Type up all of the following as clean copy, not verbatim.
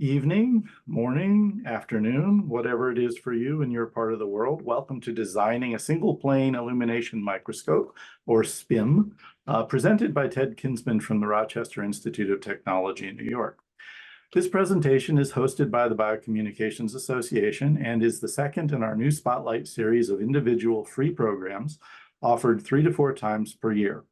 evening, morning, afternoon, whatever it is for you in your part of the world. Welcome to Designing a Single Plane Illumination Microscope, or SPIM, presented by Ted Kinsman from the Rochester Institute of Technology in New York. This presentation is hosted by the Biocommunications Association and is the second in our new Spotlight series of individual free programs offered 3 to 4 times per year.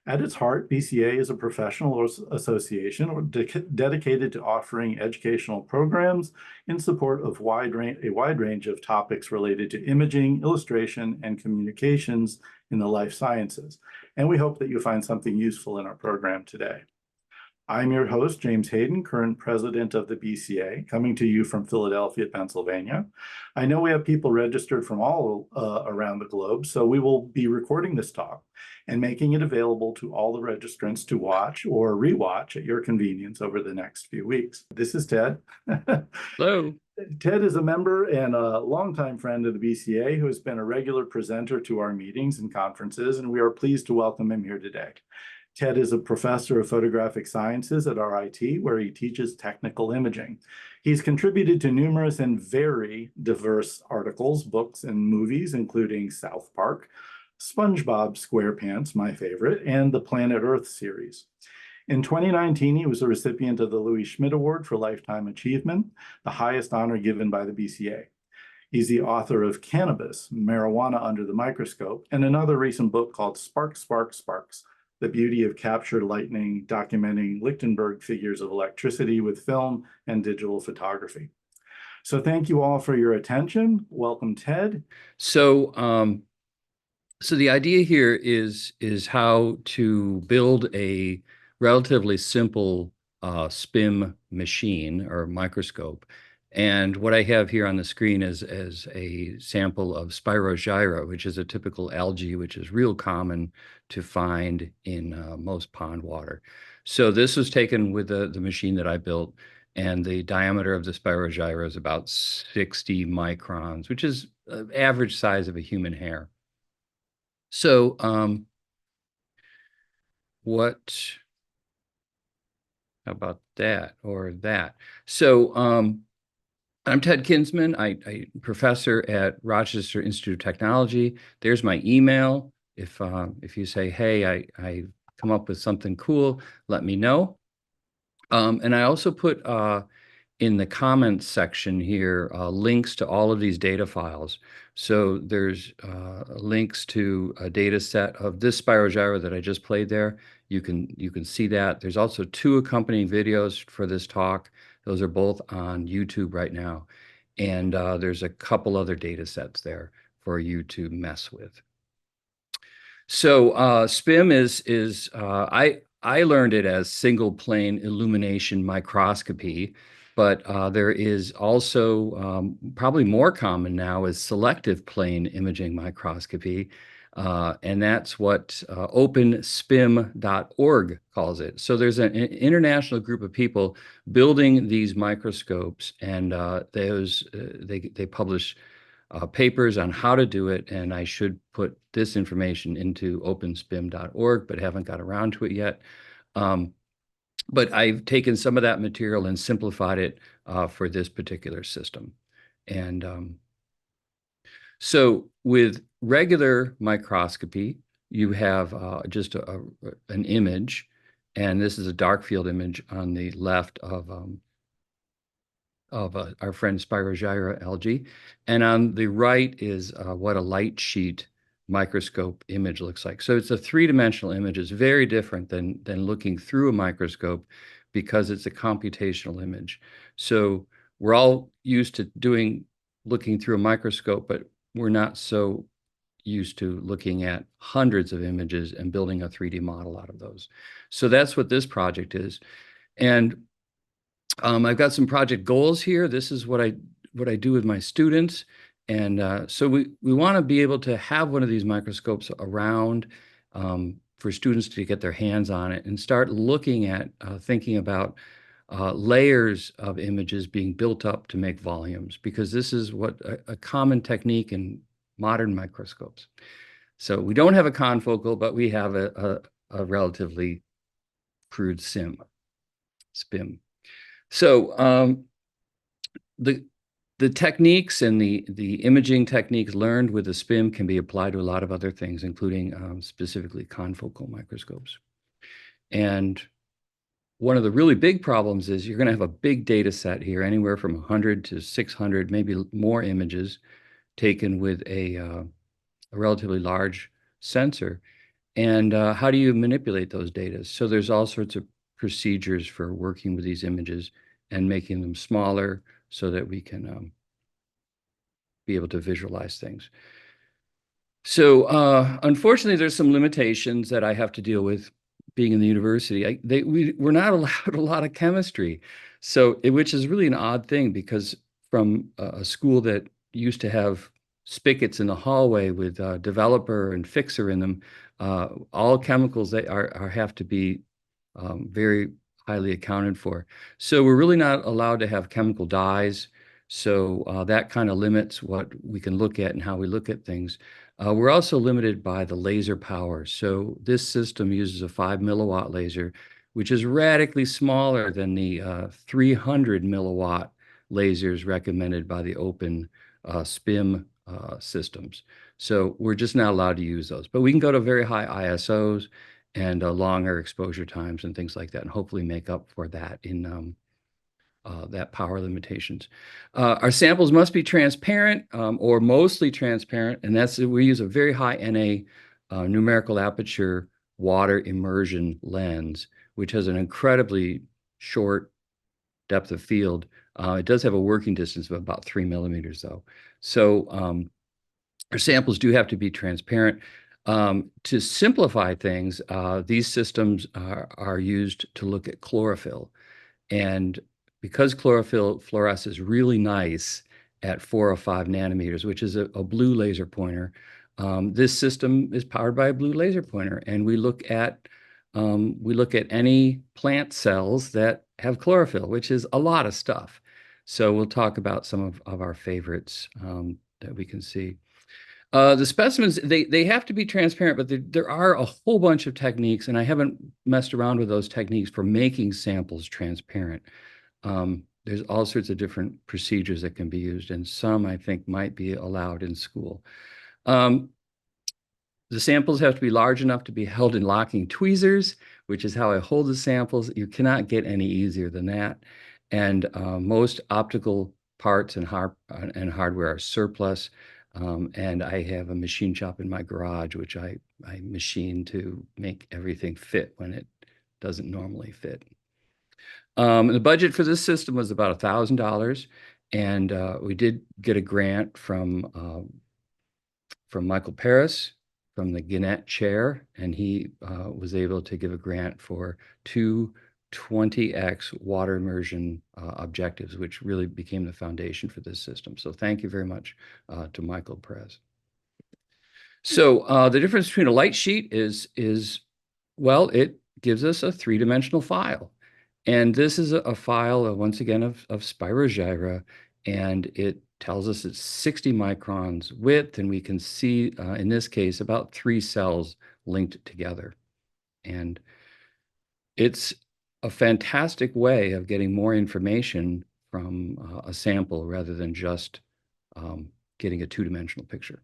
At its heart, BCA is a professional association dedicated to offering educational programs in support of a wide range of topics related to imaging, illustration, and communications in the life sciences. And we hope that you find something useful in our program today. I'm your host, James Hayden, current president of the BCA, coming to you from Philadelphia, Pennsylvania. I know we have people registered from all around the globe, so we will be recording this talk and making it available to all the registrants to watch or rewatch at your convenience over the next few weeks. This is Ted. Hello. Ted is a member and a longtime friend of the BCA who has been a regular presenter to our meetings and conferences, and we are pleased to welcome him here today. Ted is a professor of photographic sciences at RIT, where he teaches technical imaging. He's contributed to numerous and very diverse articles, books, and movies, including South Park, SpongeBob SquarePants, my favorite, and the Planet Earth series. In 2019, he was a recipient of the Louie Schmidt Award for Lifetime Achievement, the highest honor given by the BCA. He's the author of Cannabis, Marijuana Under the Microscope, and another recent book called Sparks, Sparks, Sparks, The Beauty of Captured Lightning, documenting Lichtenberg figures of electricity with film and digital photography. So thank you all for your attention. Welcome, Ted. So the idea here is how to build a relatively simple SPIM machine or microscope. And what I have here on the screen is a sample of Spirogyra, which is a typical algae, which is real common to find in most pond water. So this was taken with the machine that I built, and the diameter of the Spirogyra is about 60 microns, which is average size of a human hair. So how about that or that? So I'm Ted Kinsman. I'm professor at Rochester Institute of Technology. There's my email. If you say, hey, I come up with something cool, let me know. And I also put in the comments section here links to all of these data files. So there's links to a data set of this Spirogyra that I just played there. You can see that. There's also 2 accompanying videos for this talk. Those are both on YouTube right now. And there's a couple other data sets there for you to mess with. So SPIM is I learned it as Single Plane Illumination Microscopy, but there is also probably more common now is Selective Plane Imaging Microscopy, and that's what openspim.org calls it. So there's an international group of people building these microscopes, and they publish papers on how to do it, and I should put this information into openspim.org, but haven't got around to it yet. But I've taken some of that material and simplified it for this particular system. And so with regular microscopy, you have just an image, and this is a dark field image on the left of our friend Spirogyra algae. And on the right is what a light sheet microscope image looks like. So it's a 3-dimensional image. It's very different than looking through a microscope because it's a computational image. So we're all used to looking through a microscope, but we're not so used to looking at hundreds of images and building a 3D model out of those. So that's what this project is. And I've got some project goals here. This is what I do with my students. And so we want to be able to have one of these microscopes around for students to get their hands on it and start looking at thinking about layers of images being built up to make volumes, because this is what a common technique in modern microscopes. So we don't have a confocal, but we have a relatively crude SPIM. So the techniques and the imaging techniques learned with the SPIM can be applied to a lot of other things, including specifically confocal microscopes. And one of the really big problems is you're going to have a big data set here, anywhere from 100 to 600, maybe more images taken with a relatively large sensor. And how do you manipulate those data? So there's all sorts of procedures for working with these images and making them smaller so that we can be able to visualize things. So unfortunately, there's some limitations that I have to deal with being in the university. We're not allowed a lot of chemistry, which is really an odd thing, because from a school that used to have spigots in the hallway with developer and fixer in them, all chemicals that have to be very highly accounted for. So we're really not allowed to have chemical dyes. So that kind of limits what we can look at and how we look at things. We're also limited by the laser power. So this system uses a 5 milliwatt laser, which is radically smaller than the 300 milliwatt lasers recommended by the open SPIM systems. So we're just not allowed to use those. But we can go to very high ISOs and longer exposure times and things like that, and hopefully make up for that in that power limitations. Our samples must be transparent or mostly transparent, and we use a very high NA numerical aperture water immersion lens, which has an incredibly short depth of field. It does have a working distance of about 3 millimeters, though. So our samples do have to be transparent. To simplify things, these systems are used to look at chlorophyll. And because chlorophyll fluoresces really nice at 4 or 5 nanometers, which is a blue laser pointer, this system is powered by a blue laser pointer. And we look at any plant cells that have chlorophyll, which is a lot of stuff. So we'll talk about some of our favorites that we can see. The specimens, they have to be transparent, but there are a whole bunch of techniques, and I haven't messed around with those techniques for making samples transparent. There's all sorts of different procedures that can be used, and some I think might be allowed in school. The samples have to be large enough to be held in locking tweezers, which is how I hold the samples. You cannot get any easier than that. And most optical parts and hardware are surplus. And I have a machine shop in my garage, which I machine to make everything fit when it doesn't normally fit. The budget for this system was about $1,000, and we did get a grant from Michael Paris from the Gannett Chair, and he was able to give a grant for 2 20x water immersion objectives, which really became the foundation for this system. So thank you very much to Michael Perez. So the difference between a light sheet is, well, it gives us a 3-dimensional file. And this is a file, once again, of spirogyra, and it tells us it's 60 microns width, and we can see, in this case, about 3 cells linked together. And it's a fantastic way of getting more information from a sample rather than just getting a 2-dimensional picture.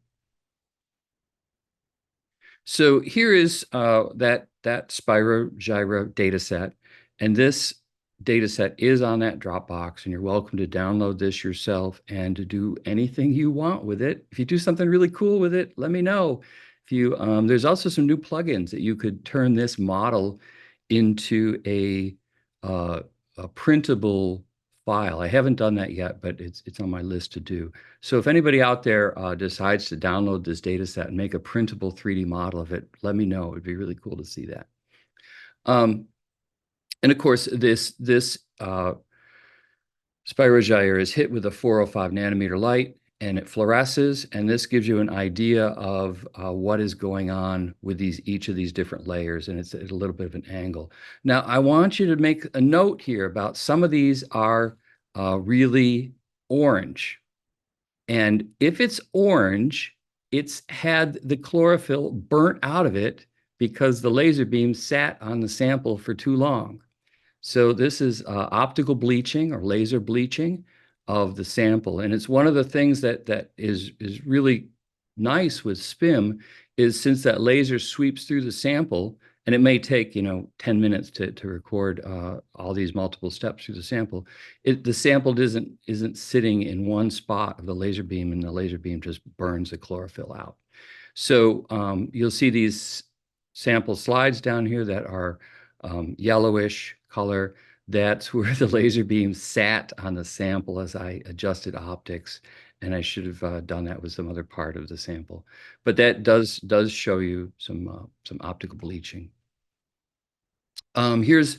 So here is that spirogyra data set, and this data set is on that Dropbox, and you're welcome to download this yourself and to do anything you want with it. If you do something really cool with it, let me know. There's also some new plugins that you could turn this model into a printable file. I haven't done that yet, but it's on my list to do. So if anybody out there decides to download this data set and make a printable 3D model of it, let me know. It'd be really cool to see that. And of course, this spirogyra is hit with a 405 nanometer light, and it fluoresces, and this gives you an idea of what is going on with each of these different layers, and it's at a little bit of an angle. Now, I want you to make a note here about some of these are really orange. And if it's orange, it's had the chlorophyll burnt out of it because the laser beam sat on the sample for too long. So this is optical bleaching or laser bleaching of the sample. And it's one of the things that is really nice with SPIM is since that laser sweeps through the sample, and it may take, 10 minutes to record all these multiple steps through the sample. The sample isn't sitting in one spot of the laser beam, and the laser beam just burns the chlorophyll out. So you'll see these sample slides down here that are yellowish color. That's where the laser beam sat on the sample as I adjusted optics, and I should have done that with some other part of the sample. But that does show you some optical bleaching. Here's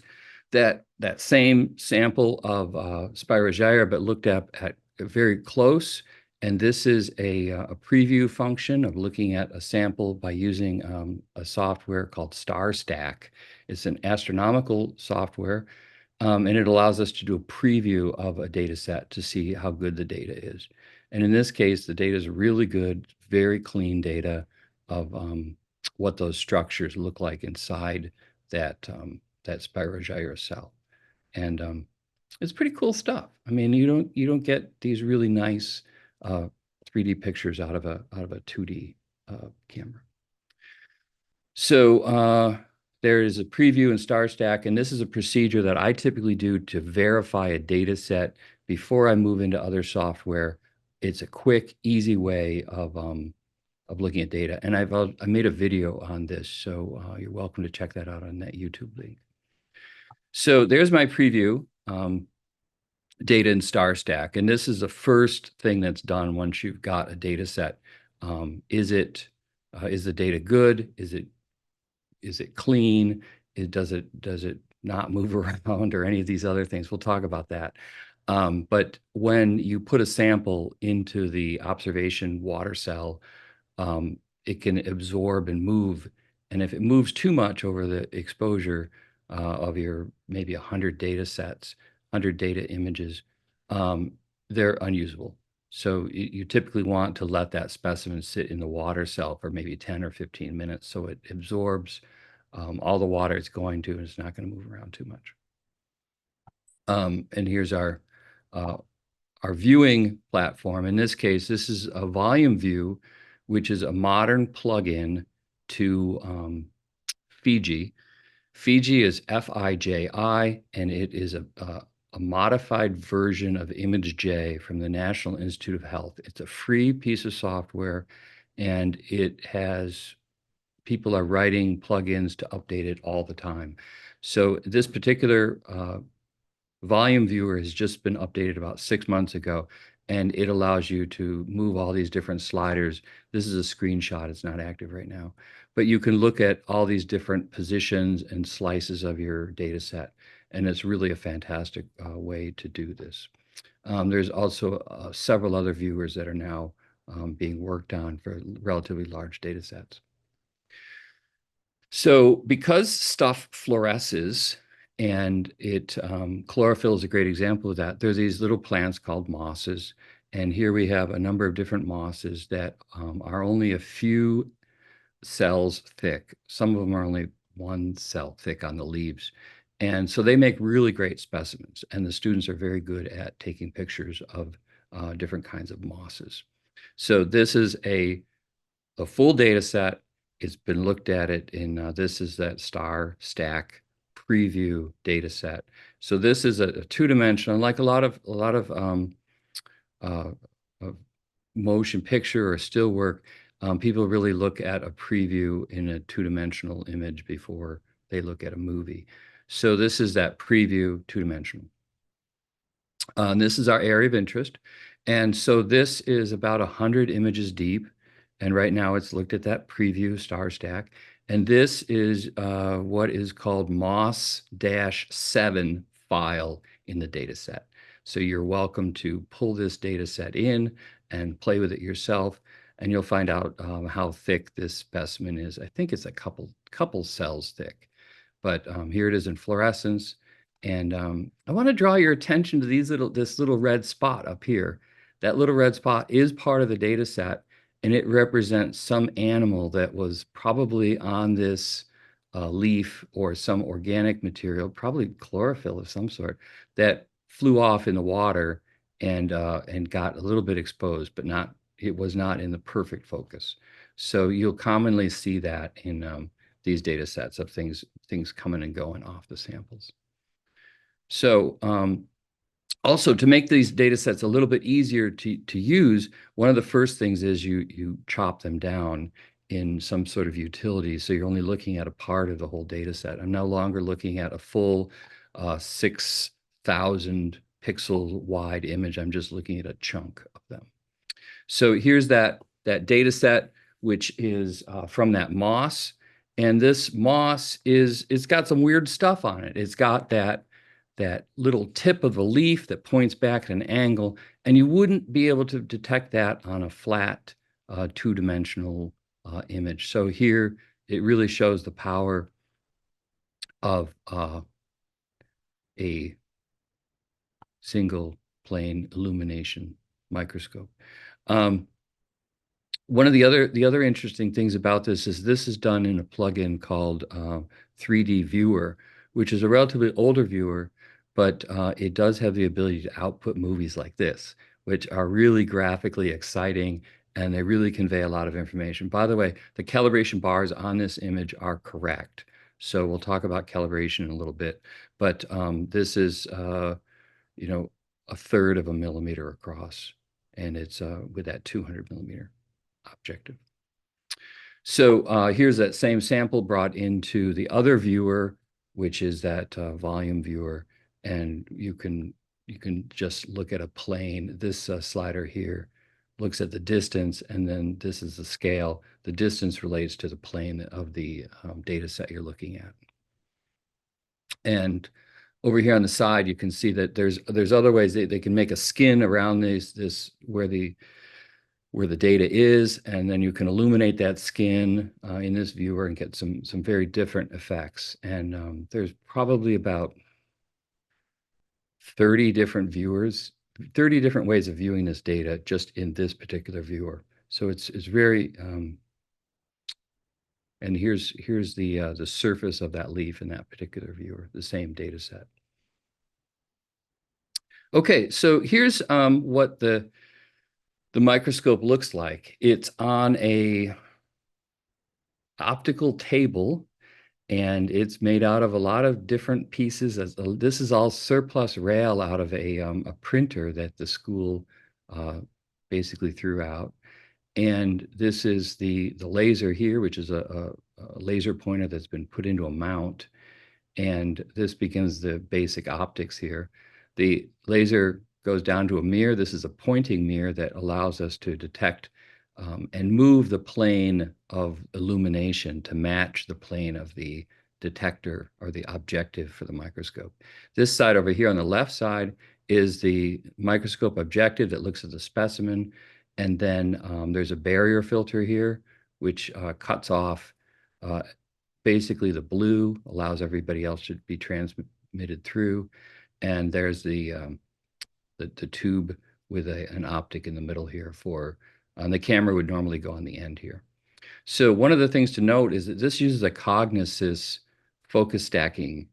that same sample of Spirogyra, but looked at very close. And this is a preview function of looking at a sample by using a software called StarStack. It's an astronomical software, and it allows us to do a preview of a data set to see how good the data is. And in this case, the data is really good, very clean data of what those structures look like inside that Spirogyra cell. And it's pretty cool stuff. I mean, you don't get these really nice 3D pictures out of a 2D camera. So there is a preview in StarStack, and this is a procedure that I typically do to verify a data set before I move into other software. It's a quick, easy way of looking at data. And I made a video on this, so you're welcome to check that out on that YouTube link. So there's my preview data in StarStack, and this is the first thing that's done once you've got a data set. Is the data good? Is it clean? Does it not move around or any of these other things? We'll talk about that. But when you put a sample into the observation water cell, it can absorb and move. And if it moves too much over the exposure of your maybe 100 data sets, 100 data images, they're unusable. So you typically want to let that specimen sit in the water cell for maybe 10 or 15 minutes so it absorbs all the water it's going to, and it's not going to move around too much. And here's our viewing platform. In this case, this is a volume view, which is a modern plugin to Fiji. Fiji is Fiji, and it is a modified version of ImageJ from the National Institute of Health. It's a free piece of software, and people are writing plugins to update it all the time. So this particular volume viewer has just been updated about 6 months ago, and it allows you to move all these different sliders. This is a screenshot, it's not active right now, but you can look at all these different positions and slices of your data set, and it's really a fantastic way to do this. There's also several other viewers that are now being worked on for relatively large data sets. So because stuff fluoresces, and chlorophyll is a great example of that. There's these little plants called mosses, and here we have a number of different mosses that are only a few cells thick. Some of them are only 1 cell thick on the leaves. And so they make really great specimens, and the students are very good at taking pictures of different kinds of mosses. So this is a full data set. It's been looked at it in, this is that StarStack preview data set. So this is a two-dimensional, like a lot of motion picture or still work. People really look at a preview in a two-dimensional image before they look at a movie. So this is that preview two-dimensional. This is our area of interest. And so this is about 100 images deep. And right now it's looked at that preview StarStack. And this is what is called MOS-7 file in the data set. So you're welcome to pull this data set in and play with it yourself, and you'll find out how thick this specimen is. I think it's a couple cells thick, but here it is in fluorescence. And I want to draw your attention to this little red spot up here. That little red spot is part of the data set, and it represents some animal that was probably on this leaf or some organic material, probably chlorophyll of some sort, that flew off in the water and got a little bit exposed, but not, it was not in the perfect focus. So you'll commonly see that in these data sets of things coming and going off the samples. So also, to make these data sets a little bit easier to use, one of the first things is you chop them down in some sort of utility. So you're only looking at a part of the whole data set. I'm no longer looking at a full 6,000 pixel wide image. I'm just looking at a chunk of them. So here's that data set, which is from that moss. And this moss it's got some weird stuff on it. It's got that little tip of the leaf that points back at an angle, and you wouldn't be able to detect that on a flat two-dimensional image. So here it really shows the power of a single plane illumination microscope. One of the other interesting things about this is done in a plugin called 3D Viewer, which is a relatively older viewer, but it does have the ability to output movies like this, which are really graphically exciting, and they really convey a lot of information. By the way, the calibration bars on this image are correct. So we'll talk about calibration in a little bit, but this is, you know, 1/3 of a millimeter across, and it's with that 200 millimeter objective. So here's that same sample brought into the other viewer, which is that volume viewer, and you can just look at a plane. This slider here looks at the distance, and then this is the scale. The distance relates to the plane of the data set you're looking at. And over here on the side, you can see that there's other ways they can make a skin around this where the data is, and then you can illuminate that skin in this viewer and get some very different effects. And there's probably about 30 different viewers, 30 different ways of viewing this data just in this particular viewer. So it's very and here's the surface of that leaf in that particular viewer, the same data set. Okay, so here's what the microscope looks like. It's on a optical table, and it's made out of a lot of different pieces. This is all surplus rail out of a printer that the school basically threw out. And this is the laser here, which is a laser pointer that's been put into a mount. And this begins the basic optics here. The laser goes down to a mirror. This is a pointing mirror that allows us to detect and move the plane of illumination to match the plane of the detector or the objective for the microscope. This side over here on the left side is the microscope objective that looks at the specimen. And then there's a barrier filter here, which cuts off basically the blue, allows everybody else to be transmitted through. And there's the tube with an optic in the middle here for, the camera would normally go on the end here. So one of the things to note is that this uses a Cognisys focus stacking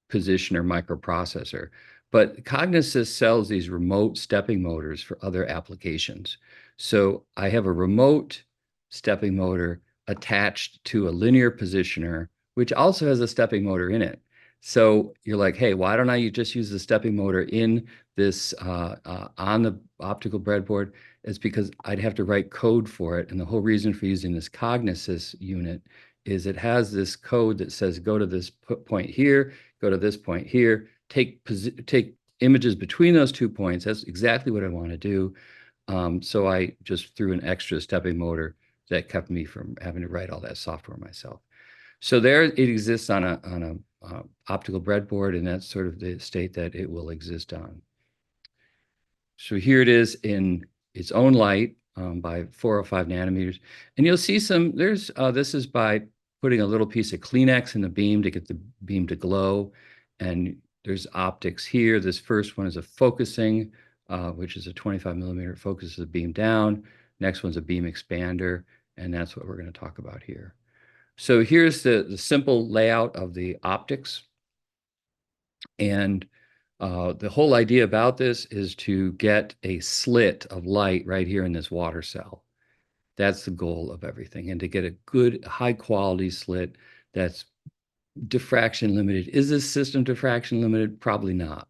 positioner microprocessor, but Cognisys sells these remote stepping motors for other applications. So I have a remote stepping motor attached to a linear positioner, which also has a stepping motor in it. So you're like, hey, why don't I just use the stepping motor in this on the optical breadboard? It's because I'd have to write code for it. And the whole reason for using this Cognisys unit is it has this code that says, go to this point here, go to this point here, take images between those 2 points. That's exactly what I want to do. So I just threw an extra stepping motor that kept me from having to write all that software myself. So there it exists on a optical breadboard, and that's sort of the state that it will exist on. So here it is in its own light by 405 nanometers. And you'll see this is by putting a little piece of Kleenex in the beam to get the beam to glow. And there's optics here. This first one is a focusing, which is a 25 millimeter, focuses the beam down. Next one's a beam expander, and that's what we're going to talk about here. So here's the simple layout of the optics. And the whole idea about this is to get a slit of light right here in this water cell. That's the goal of everything. And to get a good, high quality slit that's diffraction limited. Is this system diffraction limited? Probably not.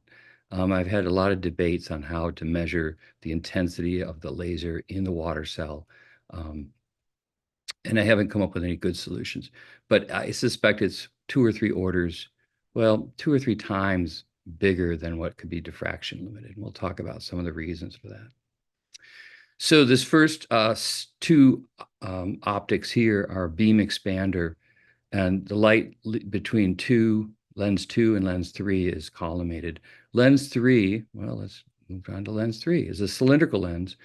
I've had a lot of debates on how to measure the intensity of the laser in the water cell. And I haven't come up with any good solutions. But I suspect it's 2 or 3 orders, well, 2 or 3 times bigger than what could be diffraction limited. And we'll talk about some of the reasons for that. So this first two optics here are beam expander, and the light between lens 2 and lens 3 is collimated. Lens 3, well, let's move on to lens 3, is a cylindrical lens.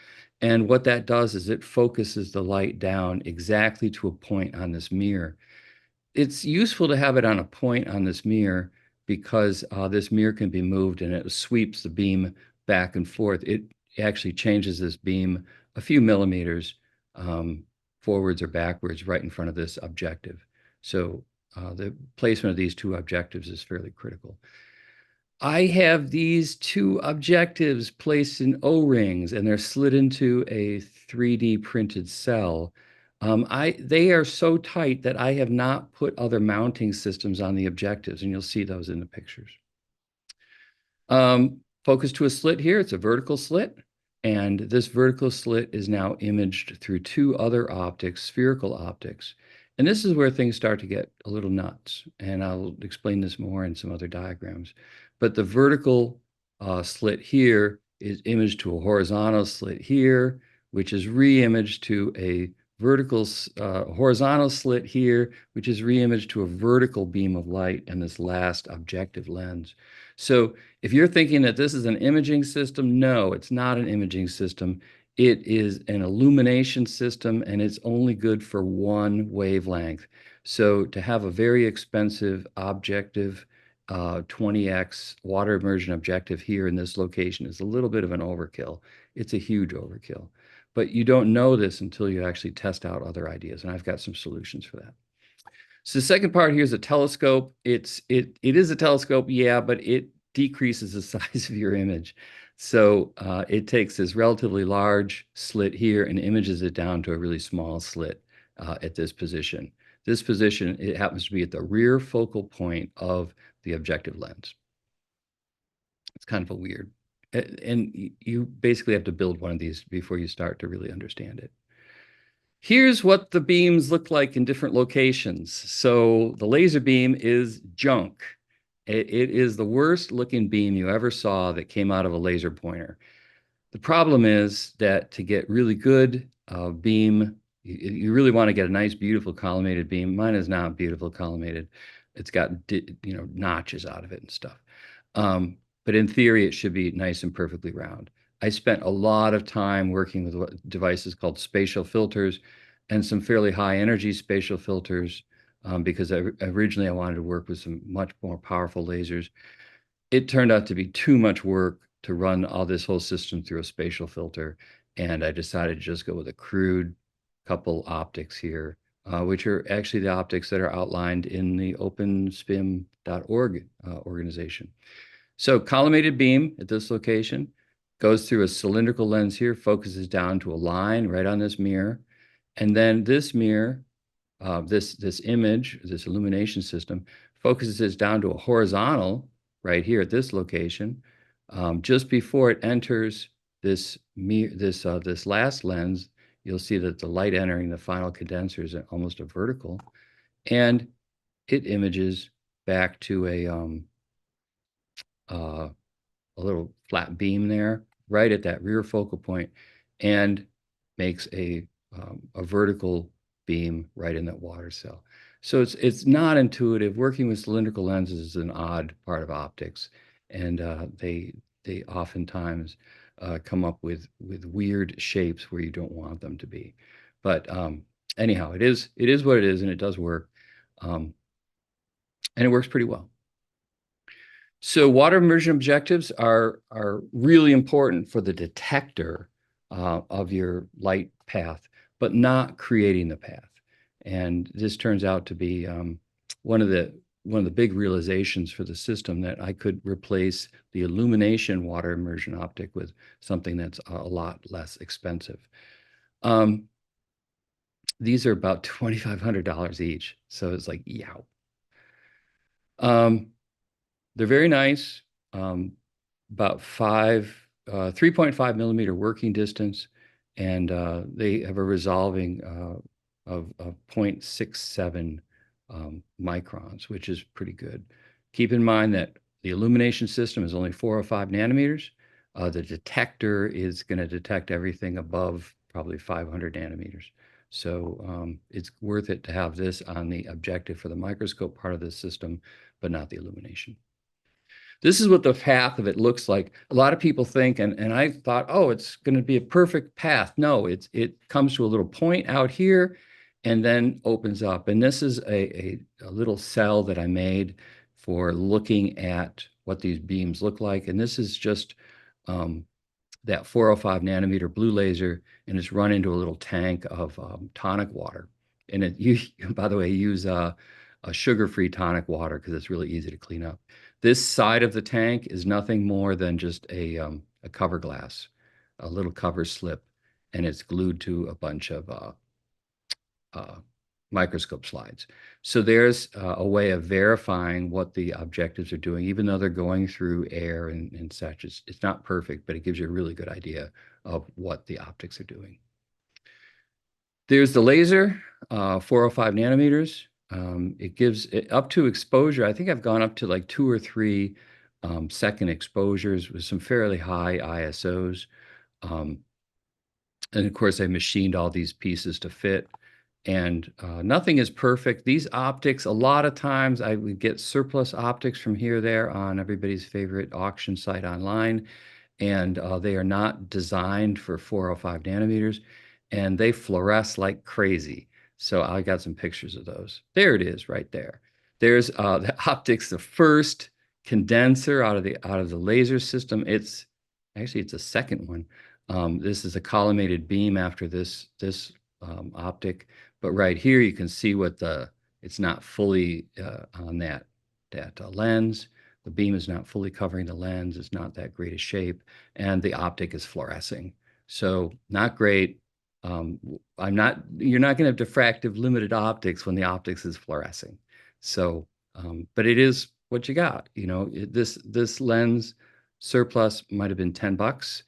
And what that does is it focuses the light down exactly to a point on this mirror. It's useful to have it on a point on this mirror because this mirror can be moved and it sweeps the beam back and forth. It actually changes this beam a few millimeters forwards or backwards right in front of this objective. So the placement of these two objectives is fairly critical. I have these two objectives placed in O-rings, and they're slid into a 3D printed cell. They are so tight that I have not put other mounting systems on the objectives, and you'll see those in the pictures. Focus to a slit here. It's a vertical slit. And this vertical slit is now imaged through two other optics, spherical optics. And this is where things start to get a little nuts. And I'll explain this more in some other diagrams. But the vertical slit here is imaged to a horizontal slit here, which is re-imaged to a vertical horizontal slit here, which is re-imaged to a vertical beam of light in this last objective lens. So if you're thinking that this is an imaging system, no, it's not an imaging system. It is an illumination system, and it's only good for one wavelength. So to have a very expensive objective, 20x water immersion objective here in this location is a little bit of an overkill. It's a huge overkill. But you don't know this until you actually test out other ideas, and I've got some solutions for that. So the second part here is a telescope. It is a telescope, yeah, but it decreases the size of your image. So it takes this relatively large slit here and images it down to a really small slit at this position. This position, it happens to be at the rear focal point of the objective lens. It's kind of a weird, and you basically have to build one of these before you start to really understand it. Here's what the beams look like in different locations. So the laser beam is junk. It is the worst looking beam you ever saw that came out of a laser pointer. The problem is that to get really good beam, you really want to get a nice, beautiful collimated beam. Mine is not beautiful collimated. It's got notches out of it and stuff. But in theory, it should be nice and perfectly round. I spent a lot of time working with devices called spatial filters and some fairly high energy spatial filters because originally I wanted to work with some much more powerful lasers. It turned out to be too much work to run all this whole system through a spatial filter. And I decided to just go with a crude couple optics here, which are actually the optics that are outlined in the openspim.org organization. So collimated beam at this location goes through a cylindrical lens here, focuses down to a line right on this mirror. And then this mirror, this image, this illumination system, focuses down to a horizontal right here at this location. Just before it enters this last lens, you'll see that the light entering the final condenser is almost a vertical. And it images back to a little flat beam there, right at that rear focal point, and makes a vertical beam right in that water cell. So it's not intuitive. Working with cylindrical lenses is an odd part of optics, and they oftentimes come up with weird shapes where you don't want them to be. But anyhow, it is what it is, and it does work, and it works pretty well. So water immersion objectives are really important for the detector of your light path, but not creating the path. And this turns out to be one of the big realizations for the system, that I could replace the illumination water immersion optic with something that's a lot less expensive. These are about $2,500 each. So it's like, yeah. They're very nice. About 3.5 millimeter working distance, and they have a resolving of 0.67 microns, which is pretty good. Keep in mind that the illumination system is only 4 or 5 nanometers. The detector is going to detect everything above probably 500 nanometers. So it's worth it to have this on the objective for the microscope part of the system, but not the illumination. This is what the path of it looks like. A lot of people think, and I thought, oh, it's going to be a perfect path. No, it comes to a little point out here and then opens up. And this is a little cell that I made for looking at what these beams look like. And this is just that 405 nanometer blue laser, and it's run into a little tank of tonic water. And you, by the way, use a sugar-free tonic water because it's really easy to clean up. This side of the tank is nothing more than just a cover glass, a little cover slip, and it's glued to a bunch of microscope slides. So there's a way of verifying what the objectives are doing, even though they're going through air and such. It's not perfect, but it gives you a really good idea of what the optics are doing. There's the laser, 405 nanometers. It gives it up to exposure. I think I've gone up to like 2 or 3 second exposures with some fairly high ISOs. And of course, I machined all these pieces to fit. And nothing is perfect. These optics, a lot of times I would get surplus optics from here or there on everybody's favorite auction site online. And they are not designed for 405 nanometers. And they fluoresce like crazy. So I got some pictures of those. There it is right there. There's the optics, the first condenser out of the laser system. It's actually, it's a second one. This is a collimated beam after this optic. But right here, you can see what it's not fully on that lens. The beam is not fully covering the lens. It's not that great a shape. And the optic is fluorescing. So not great. You're not going to have diffractive limited optics when the optics is fluorescing. So, but it is what you got. You know, this lens surplus might have been $10.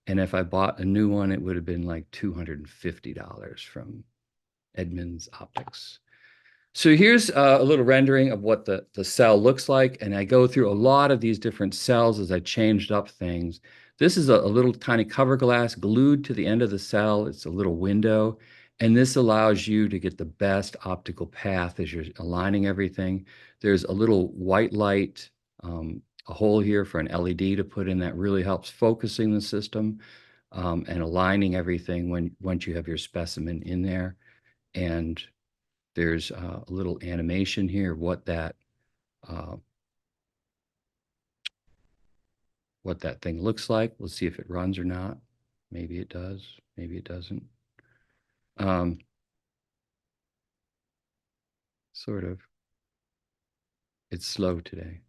And if I bought a new one, it would have been like $250 from Edmunds Optics. So here's a little rendering of what the cell looks like. And I go through a lot of these different cells as I changed up things. This is a little tiny cover glass glued to the end of the cell. It's a little window. And this allows you to get the best optical path as you're aligning everything. There's a little white light, a hole here for an LED to put in that really helps focusing the system and aligning everything once you have your specimen in there. And there's a little animation here, what that thing looks like. We'll see if it runs or not. Maybe it does, maybe it doesn't. Sort of. It's slow today.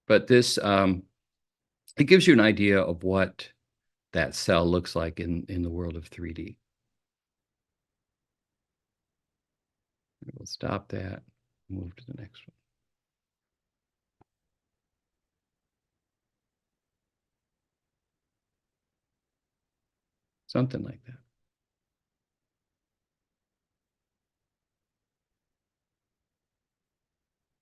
But this, it gives you an idea of what that cell looks like in the world of 3D. We'll stop that, move to the next one. Something like that.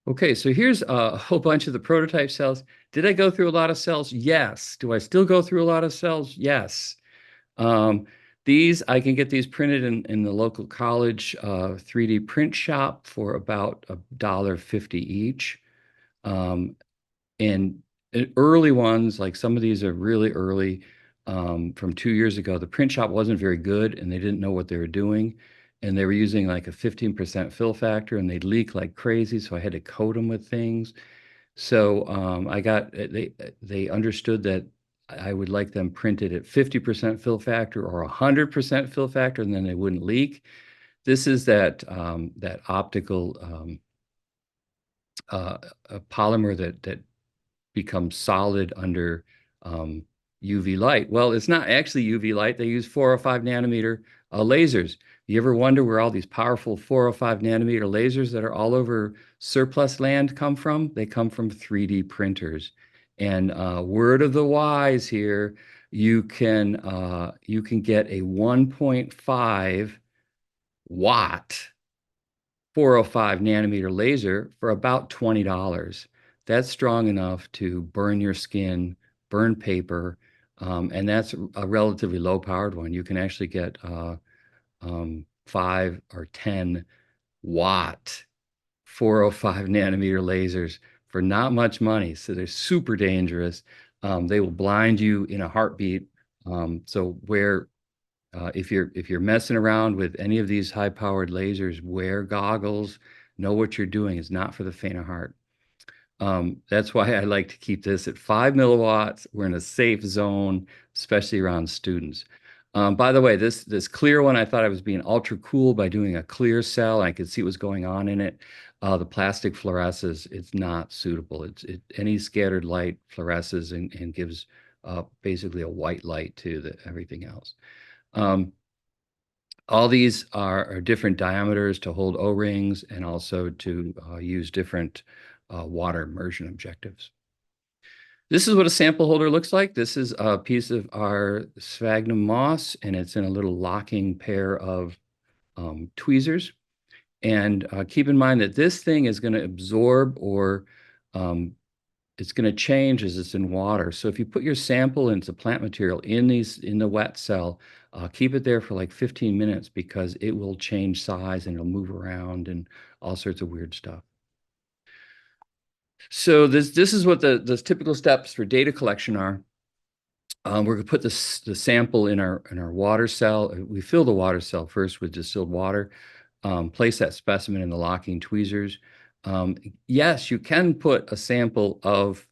Okay, so here's a whole bunch of the prototype cells. Did I go through a lot of cells? Yes. Do I still go through a lot of cells? Yes. These, I can get these printed in the local college 3D print shop for about $1.50 each. And early ones, like some of these are really early from 2 years ago, the print shop wasn't very good and they didn't know what they were doing. And they were using like a 15% fill factor and they'd leak like crazy. So I had to coat them with things. So they understood that I would like them printed at 50% fill factor or 100% fill factor, and then they wouldn't leak. This is that optical a polymer that becomes solid under UV light. Well, it's not actually UV light. They use 405 nanometer lasers. You ever wonder where all these powerful 405 nanometer lasers that are all over surplus land come from? They come from 3D printers. And word of the wise here, you can get a 1.5 watt 405 nanometer laser for about $20. That's strong enough to burn your skin, burn paper, and that's a relatively low powered one. You can actually get 5 or 10 watt 405 nanometer lasers for not much money. So they're super dangerous. They will blind you in a heartbeat. So where if you're messing around with any of these high-powered lasers, wear goggles, know what you're doing. It's not for the faint of heart. That's why I like to keep this at 5 milliwatts. We're in a safe zone, especially around students. By the way, this clear one, I thought I was being ultra cool by doing a clear cell. I could see what was going on in it. The plastic fluoresces, it's not suitable. Any scattered light fluoresces and gives basically a white light to everything else. All these are different diameters to hold O-rings and also to use different water immersion objectives. This is what a sample holder looks like. This is a piece of our sphagnum moss, and it's in a little locking pair of tweezers. And keep in mind that this thing is going to absorb or it's going to change as it's in water. So if you put your sample into plant material in the wet cell, keep it there for like 15 minutes because it will change size and it'll move around and all sorts of weird stuff. So this is what the typical steps for data collection are. We're going to put the sample in our water cell. We fill the water cell first with distilled water. Place that specimen in the locking tweezers. Yes, you can put a sample of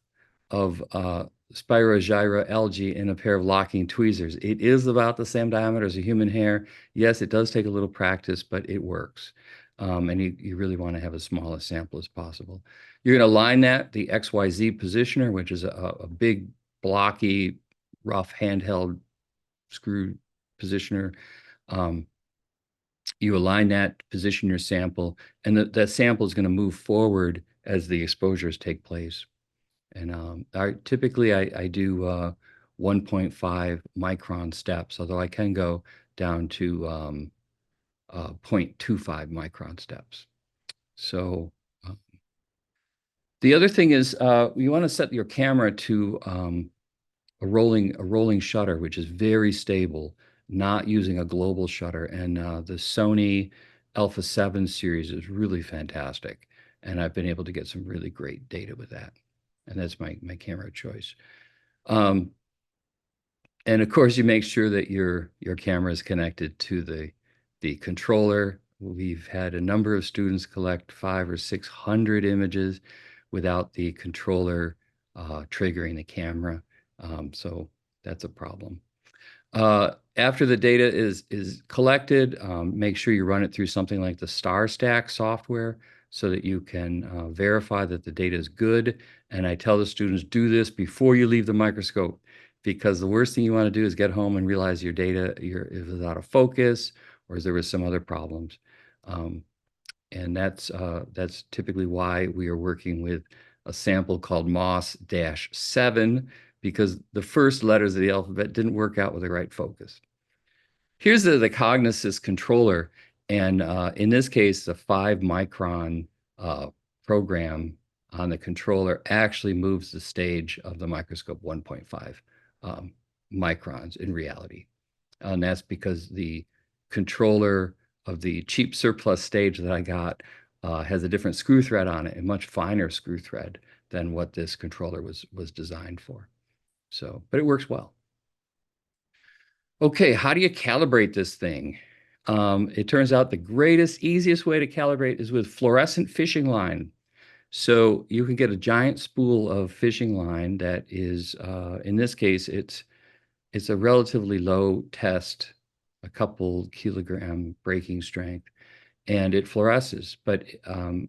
Spirogyra algae in a pair of locking tweezers. It is about the same diameter as a human hair. Yes, it does take a little practice, but it works. And you really want to have as small a sample as possible. You're going to line that, the XYZ positioner, which is a big, blocky, rough handheld screw positioner. You align that, position your sample, and that sample is going to move forward as the exposures take place. And typically I do 1.5 micron steps, although I can go down to 0.25 micron steps. So the other thing is you want to set your camera to a rolling shutter, which is very stable, not using a global shutter. And the Sony Alpha 7 series is really fantastic. And I've been able to get some really great data with that. And that's my camera choice. And of course, you make sure that your camera is connected to the controller. We've had a number of students collect 500 or 600 images without the controller triggering the camera. So that's a problem. After the data is collected, make sure you run it through something like the StarStack software so that you can verify that the data is good. And I tell the students, do this before you leave the microscope, because the worst thing you want to do is get home and realize your data is out of focus or there was some other problems. And that's typically why we are working with a sample called MOS-7, because the first letters of the alphabet didn't work out with the right focus. Here's the Cognisys controller. And in this case, the 5 micron program on the controller actually moves the stage of the microscope 1.5 microns in reality. And that's because the controller of the cheap surplus stage that I got has a different screw thread on it, a much finer screw thread than what this controller was designed for. So, but it works well. Okay, how do you calibrate this thing? It turns out the greatest, easiest way to calibrate is with fluorescent fishing line. So you can get a giant spool of fishing line that is, in this case, it's a relatively low test, a couple kilogram breaking strength. and it fluoresces. But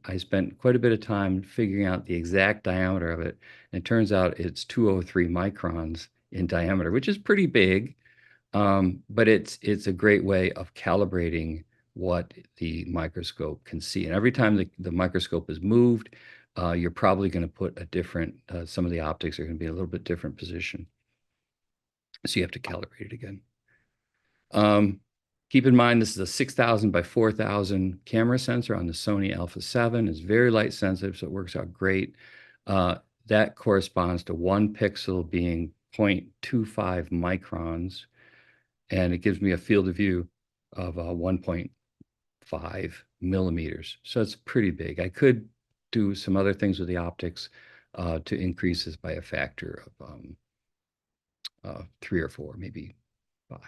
I spent quite a bit of time figuring out the exact diameter of it. And it turns out it's 203 microns in diameter, which is pretty big. But it's a great way of calibrating what the microscope can see. And every time the microscope is moved, you're probably going to put a different, some of the optics are going to be a little bit different position. So you have to calibrate it again. Keep in mind, this is a 6,000 by 4,000 camera sensor on the Sony Alpha 7. It's very light sensitive, so it works out great. That corresponds to 1 pixel being 0.25 microns, and it gives me a field of view of 1.5 millimeters. So it's pretty big. I could do some other things with the optics to increase this by a factor of 3 or 4, maybe 5.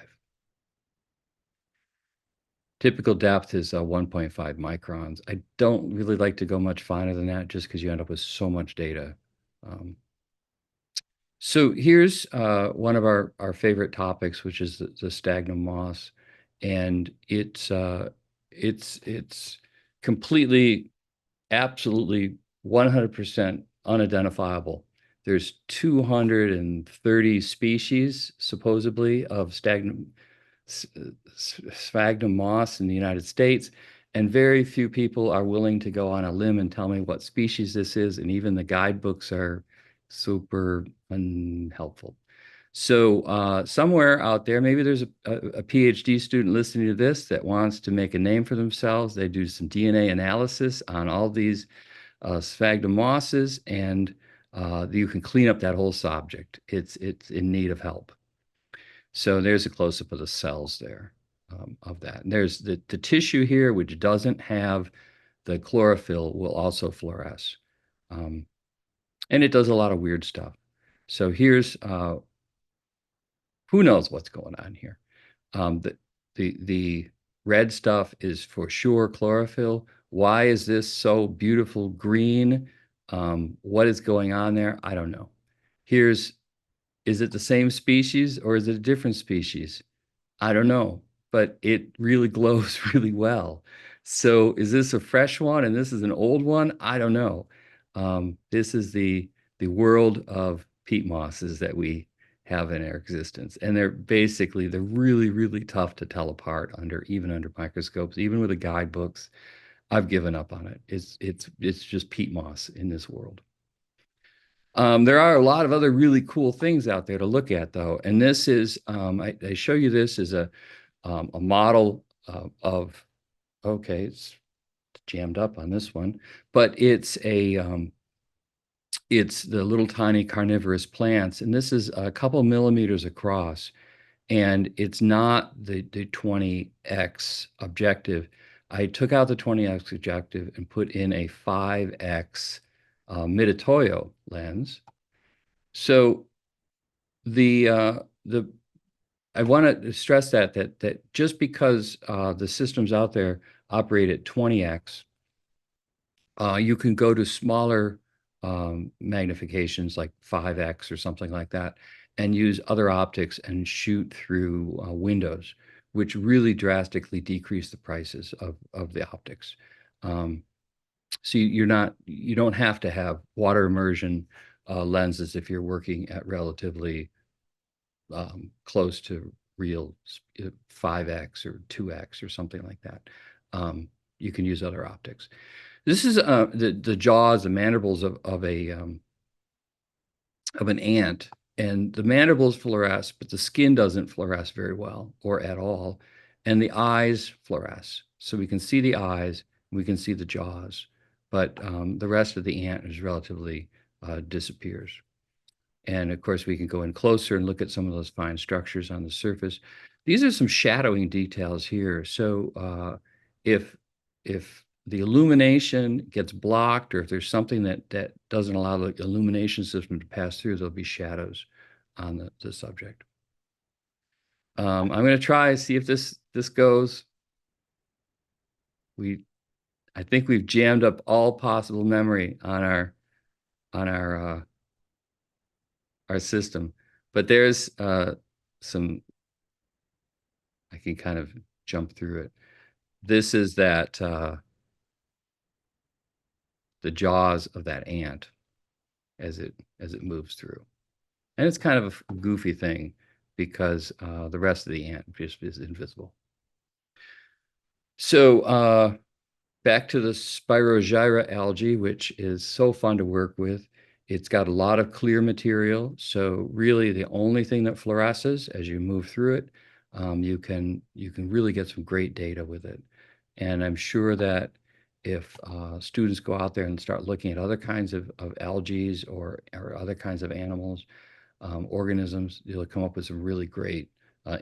Typical depth is 1.5 microns. I don't really like to go much finer than that just because you end up with so much data. So here's one of our favorite topics, which is the sphagnum moss, and it's completely, absolutely 100% unidentifiable. There's 230 species supposedly of sphagnum moss in the United States, and very few people are willing to go on a limb and tell me what species this is, and even the guidebooks are super unhelpful. So somewhere out there, maybe there's a PhD student listening to this that wants to make a name for themselves. They do some DNA analysis on all these sphagnum mosses, and you can clean up that whole subject. It's in need of help. So there's a close-up of the cells there of that. And there's the tissue here, which doesn't have the chlorophyll, will also fluoresce. And it does a lot of weird stuff. So here's, who knows what's going on here. The red stuff is for sure chlorophyll. Why is this so beautiful green? What is going on there? I don't know. Is it the same species or is it a different species? I don't know, but it really glows really well. So is this a fresh one and this is an old one? I don't know. This is the world of peat mosses that we have in our existence. And they're really, really tough to tell apart even under microscopes, even with the guidebooks. I've given up on it. It's just peat moss in this world. There are a lot of other really cool things out there to look at, though. And this is, I show you this as a model of, okay, it's jammed up on this one, but it's the little tiny carnivorous plants. And this is a couple millimeters across. And it's not the 20x objective. I took out the 20x objective and put in a 5x Mitutoyo lens. So I want to stress that just because the systems out there operate at 20x, you can go to smaller magnifications like 5x or something like that, and use other optics and shoot through windows, which really drastically decrease the prices of the optics. So you don't have to have water immersion lenses if you're working at relatively close to real 5x or 2x or something like that. You can use other optics. This is the jaws, the mandibles of an ant, and the mandibles fluoresce, but the skin doesn't fluoresce very well or at all, and the eyes fluoresce. So we can see the eyes, we can see the jaws, but the rest of the ant is relatively disappears. And of course, we can go in closer and look at some of those fine structures on the surface. These are some shadowing details here. So if the illumination gets blocked, or if there's something that doesn't allow the illumination system to pass through, there'll be shadows on the subject. I'm going to try see if this goes. I think we've jammed up all possible memory on our system, but there's some, I can kind of jump through it. this is that the jaws of that ant as it moves through. And it's kind of a goofy thing because the rest of the ant just is invisible. So back to the Spirogyra algae, which is so fun to work with. It's got a lot of clear material. So really the only thing that fluoresces as you move through it, you can really get some great data with it. And I'm sure that if students go out there and start looking at other kinds of algae or other kinds of animals, organisms, you'll come up with some really great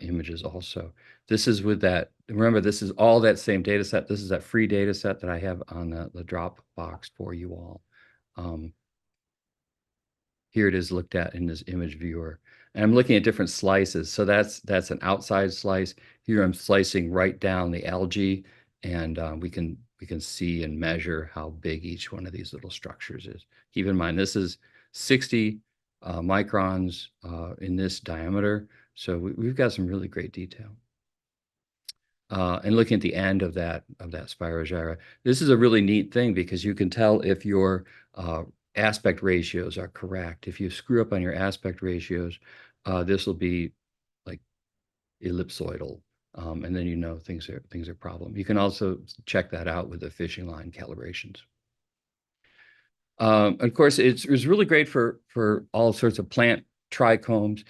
images also. This is with that, remember, this is all that same data set. This is that free data set that I have on the Dropbox for you all. Here it is looked at in this image viewer. And I'm looking at different slices. So that's an outside slice. Here I'm slicing right down the algae, and we can see and measure how big each one of these little structures is. Keep in mind, this is 60 microns in this diameter. So we've got some really great detail. And looking at the end of that Spirogyra, this is a really neat thing because you can tell if your aspect ratios are correct. If you screw up on your aspect ratios, this will be like ellipsoidal, and then you know things are a problem. You can also check that out with the fishing line calibrations. Of course, it's really great for all sorts of plant trichomes.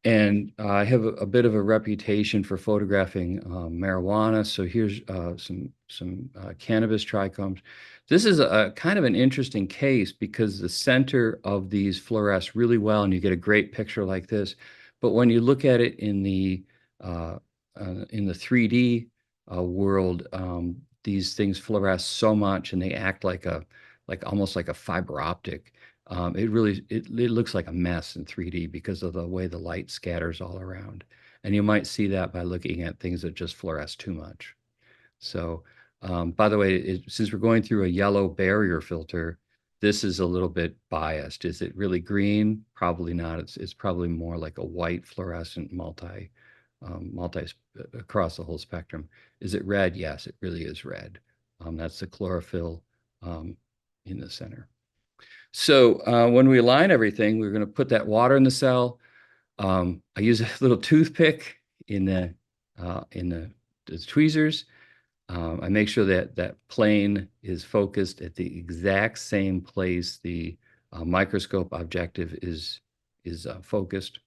And I have a bit of a reputation for photographing marijuana. So here's some cannabis trichomes. This is a kind of an interesting case because the center of these fluoresce really well, and you get a great picture like this. But when you look at it in the 3D world, these things fluoresce so much, and they act like almost like a fiber optic. It looks like a mess in 3D because of the way the light scatters all around. And you might see that by looking at things that just fluoresce too much. So, by the way, since we're going through a yellow barrier filter, this is a little bit biased. Is it really green? Probably not. It's probably more like a white fluorescent multi across the whole spectrum. Is it red? Yes, it really is red. That's the chlorophyll in the center. So when we align everything, we're going to put that water in the cell. I use a little toothpick in the tweezers. I make sure that plane is focused at the exact same place the microscope objective is focused.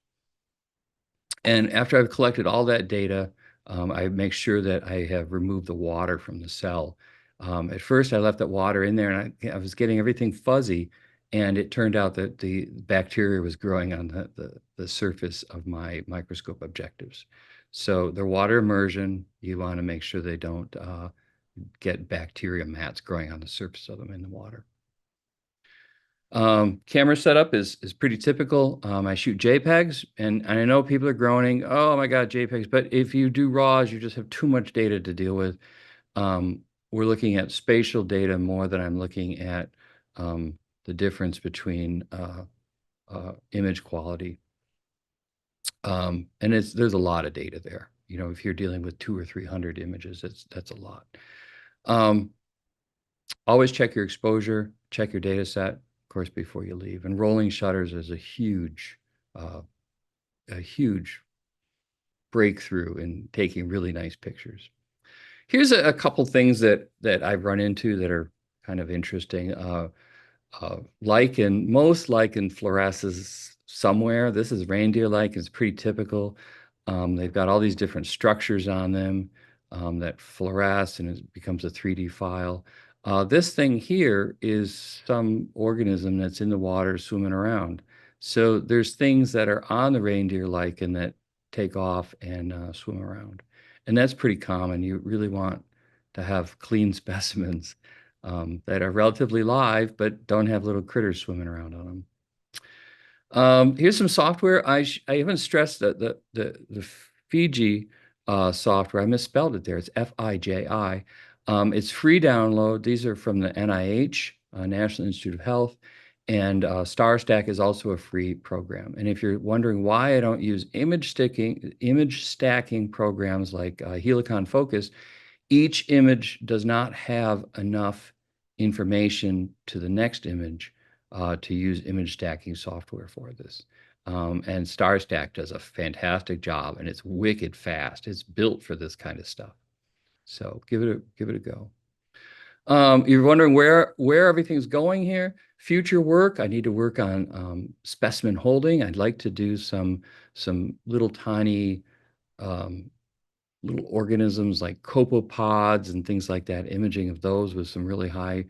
And after I've collected all that data, I make sure that I have removed the water from the cell. At first, I left that water in there, and I was getting everything fuzzy, and it turned out that the bacteria was growing on the surface of my microscope objectives. So the water immersion, you want to make sure they don't get bacteria mats growing on the surface of them in the water. Camera setup is pretty typical. I shoot JPEGs, and I know people are groaning, oh my God, JPEGs. But if you do RAWs, you just have too much data to deal with. We're looking at spatial data more than I'm looking at the difference between image quality. And there's a lot of data there. You know, if you're dealing with 200 or 300 images, that's a lot. Always check your exposure, check your data set, of course, before you leave. And rolling shutters is a huge breakthrough in taking really nice pictures. Here's a couple things that I've run into that are kind of interesting. Most lichen fluoresces somewhere. This is reindeer lichen. It's pretty typical. They've got all these different structures on them that fluoresce, and it becomes a 3D file. This thing here is some organism that's in the water swimming around. So there's things that are on the reindeer lichen that take off and swim around. And that's pretty common. You really want to have clean specimens that are relatively live, but don't have little critters swimming around on them. Here's some software. I haven't stressed the Fiji software. I misspelled it there. It's Fiji. It's free download. These are from the NIH, National Institute of Health. And StarStack is also a free program. And if you're wondering why I don't use image stacking programs like Helicon Focus, Each image does not have enough information to the next image to use image stacking software for this. And StarStack does a fantastic job, and it's wicked fast. It's built for this kind of stuff. So give it a go. You're wondering where everything's going here. Future work, I need to work on specimen holding. I'd like to do some little tiny little organisms like copepods and things like that, imaging of those with some really high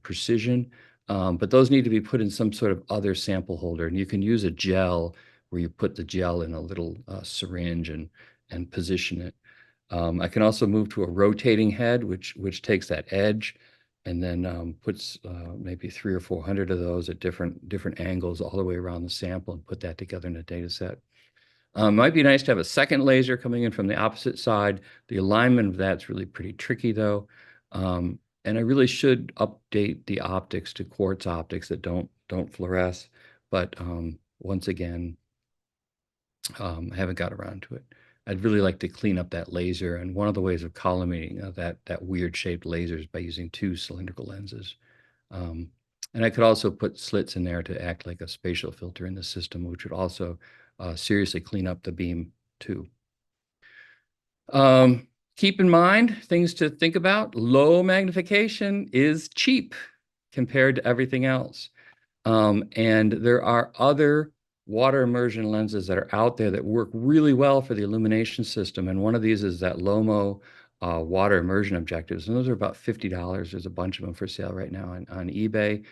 precision. But those need to be put in some sort of other sample holder. And you can use a gel where you put the gel in a little syringe and position it. I can also move to a rotating head, which takes that edge and then puts maybe 300 or 400 of those at different angles all the way around the sample and put that together in a data set. Might be nice to have a second laser coming in from the opposite side. The alignment of that's really pretty tricky though. And I really should update the optics to quartz optics that don't fluoresce. But once again, I haven't got around to it. I'd really like to clean up that laser. And one of the ways of collimating that weird shaped laser is by using 2 cylindrical lenses. And I could also put slits in there to act like a spatial filter in the system, which would also seriously clean up the beam too. Keep in mind, things to think about. Low magnification is cheap compared to everything else. And there are other water immersion lenses that are out there that work really well for the illumination system. And one of these is that LOMO water immersion objectives. And those are about $50. There's a bunch of them for sale right now on eBay.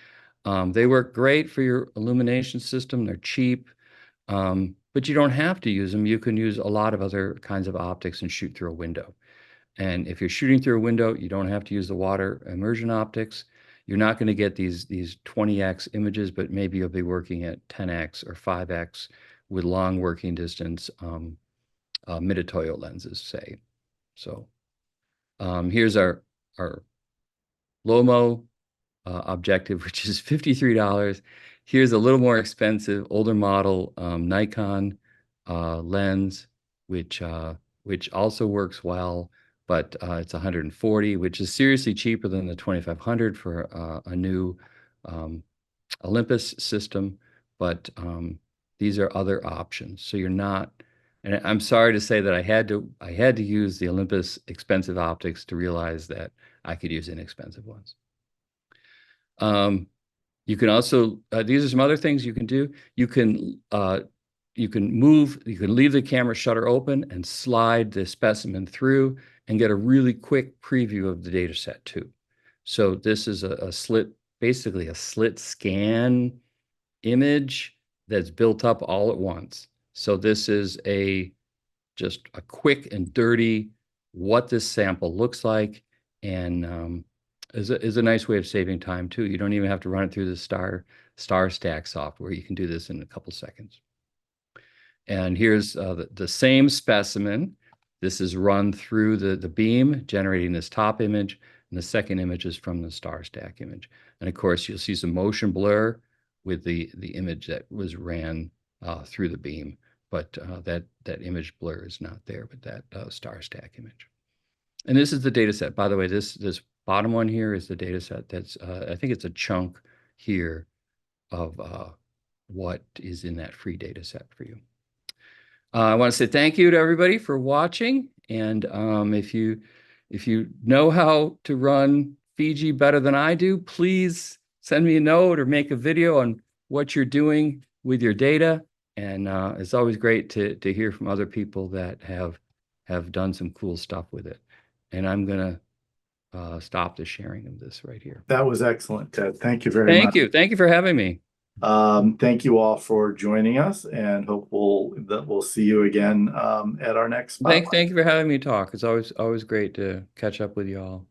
They work great for your illumination system. They're cheap, but you don't have to use them. You can use a lot of other kinds of optics and shoot through a window. And if you're shooting through a window, you don't have to use the water immersion optics. You're not going to get these 20x images, but maybe you'll be working at 10x or 5x with long working distance mid-toyo lenses, say. So here's our LOMO objective, which is $53. Here's a little more expensive, older model Nikon lens, which also works well, but it's $140, which is seriously cheaper than the $2,500 for a new Olympus system. But these are other options. So you're not, and I'm sorry to say that I had to use the Olympus expensive optics to realize that I could use inexpensive ones. You can also, these are some other things you can do. You can leave the camera shutter open and slide the specimen through and get a really quick preview of the data set too. So this is a slit, basically a slit scan image that's built up all at once. So this is just a quick and dirty what this sample looks like, and is a nice way of saving time too. You don't even have to run it through the StarStack software. You can do this in a couple seconds. And here's the same specimen. This is run through the beam, generating this top image, and the second image is from the StarStack image. And of course, you'll see some motion blur with the image that was ran through the beam, but that image blur is not there with that StarStack image. And this is the data set. By the way, this bottom one here is the data set that's, I think it's a chunk here of what is in that free data set for you. I want to say thank you to everybody for watching. And if you know how to run Fiji better than I do, please send me a note or make a video on what you're doing with your data. And it's always great to hear from other people that have done some cool stuff with it. And I'm going to stop the sharing of this right here. That was excellent, Ted. Thank you very much. Thank you. Thank you for having me. Thank you all for joining us, and hope we'll see you again at our next spotlight. Thank you for having me talk. It's always great to catch up with you all.